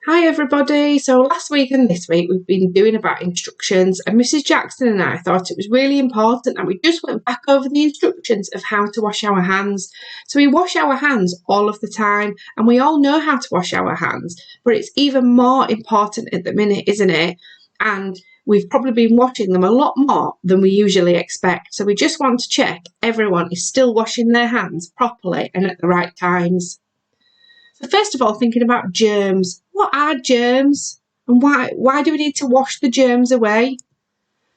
Hi everybody. So last week and this week we've been doing about instructions, and Mrs. Jackson and I thought it was really important that we just went back over the instructions of how to wash our hands. So we wash our hands all of the time, and we all know how to wash our hands, but it's even more important at the minute, isn't it? And we've probably been washing them a lot more than we usually expect. So we just want to check everyone is still washing their hands properly and at the right times. So first of all, thinking about germs. What are germs? And why do we need to wash the germs away?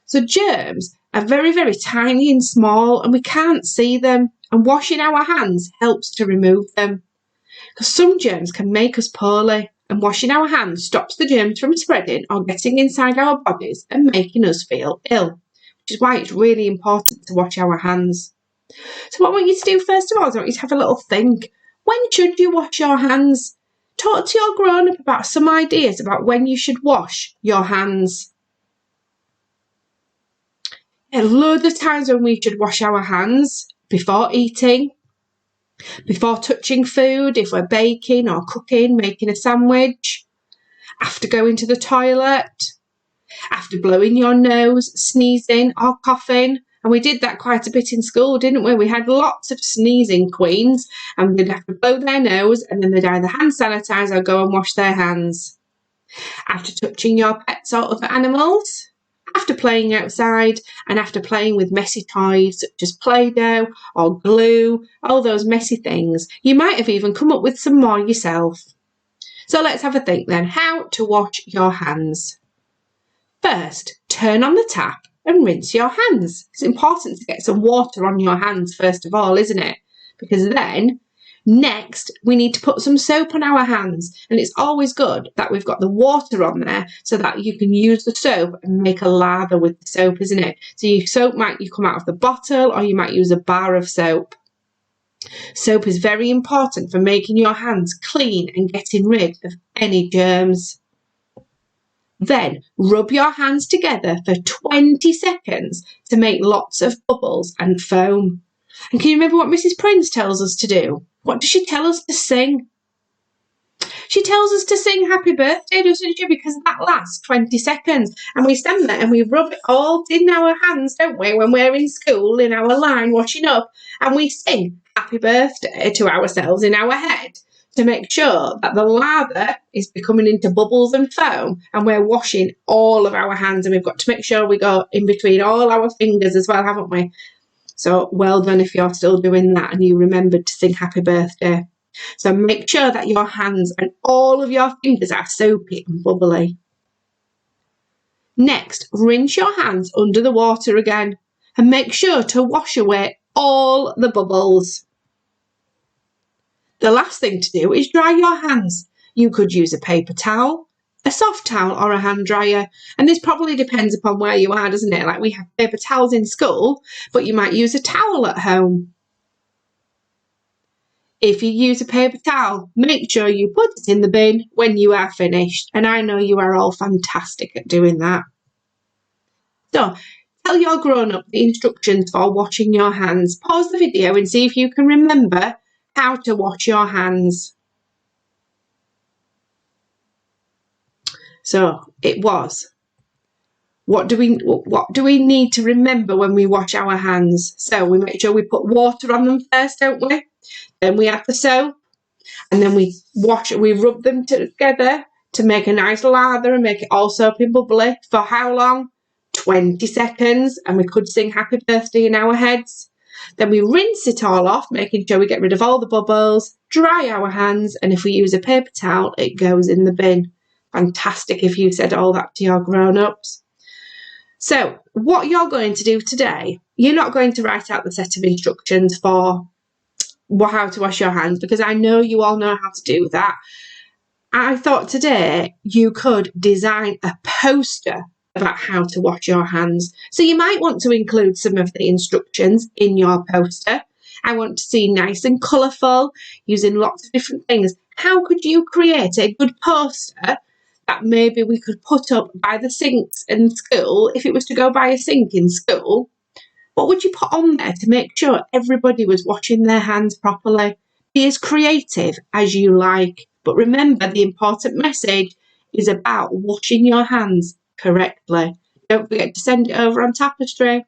So germs are very, very tiny and small, and we can't see them. And washing our hands helps to remove them. Because some germs can make us poorly, and washing our hands stops the germs from spreading or getting inside our bodies and making us feel ill, which is why it's really important to wash our hands. So what I want you to do first of all is I want you to have a little think. When should you wash your hands? Talk to your grown-up about some ideas about when you should wash your hands. There are loads of times when we should wash our hands: before eating, before touching food, if we're baking or cooking, making a sandwich, after going to the toilet, after blowing your nose, sneezing or coughing. And we did that quite a bit in school, didn't we? We had lots of sneezing queens, and they'd have to blow their nose, and then they'd either hand sanitize or go and wash their hands. After touching your pets or other animals, after playing outside, and after playing with messy toys such as Play-Doh or glue, all those messy things. You might have even come up with some more yourself. So let's have a think then. How to wash your hands. First, turn on the tap and rinse your hands. It's important to get some water on your hands first of all, isn't it? Because then, next, we need to put some soap on our hands. And it's always good that we've got the water on there so that you can use the soap and make a lather with the soap, isn't it? So your soap might come out of the bottle, or you might use a bar of soap. Soap is very important for making your hands clean and getting rid of any germs. Then rub your hands together for 20 seconds to make lots of bubbles and foam. And can you remember what Mrs. Prince tells us to do? What does she tell us to sing? She tells us to sing Happy Birthday, doesn't she? Because that lasts 20 seconds. And we stand there and we rub it all in our hands, don't we, when we're in school, in our line, washing up. And we sing Happy Birthday to ourselves in our head, to make sure that the lather is becoming into bubbles and foam, and we're washing all of our hands, and we've got to make sure we go in between all our fingers as well, haven't we? So well done if you're still doing that and you remembered to sing Happy Birthday. So make sure that your hands and all of your fingers are soapy and bubbly. Next, rinse your hands under the water again and make sure to wash away all the bubbles. The last thing to do is dry your hands. You could use a paper towel, a soft towel or a hand dryer. And this probably depends upon where you are, doesn't it? Like we have paper towels in school, but you might use a towel at home. If you use a paper towel, make sure you put it in the bin when you are finished. And I know you are all fantastic at doing that. So tell your grown-up the instructions for washing your hands. Pause the video and see if you can remember how to wash your hands. So it was, what do we need to remember when we wash our hands? So we make sure we put water on them first, don't we? Then we add the soap, and then we rub them together to make a nice lather and make it all soapy and bubbly. For how long? 20 seconds, and we could sing Happy Birthday in our heads. Then we rinse it all off, making sure we get rid of all the bubbles, dry our hands, and if we use a paper towel, it goes in the bin. Fantastic if you said all that to your grown-ups. So what you're going to do today, you're not going to write out the set of instructions for how to wash your hands, because I know you all know how to do that. I thought today you could design a poster about how to wash your hands. So you might want to include some of the instructions in your poster. I want to see nice and colourful, using lots of different things. How could you create a good poster that maybe we could put up by the sinks in school? If it was to go by a sink in school, what would you put on there to make sure everybody was washing their hands properly? Be as creative as you like, but remember the important message: is about washing your hands correctly. Don't forget to send it over on tapestry.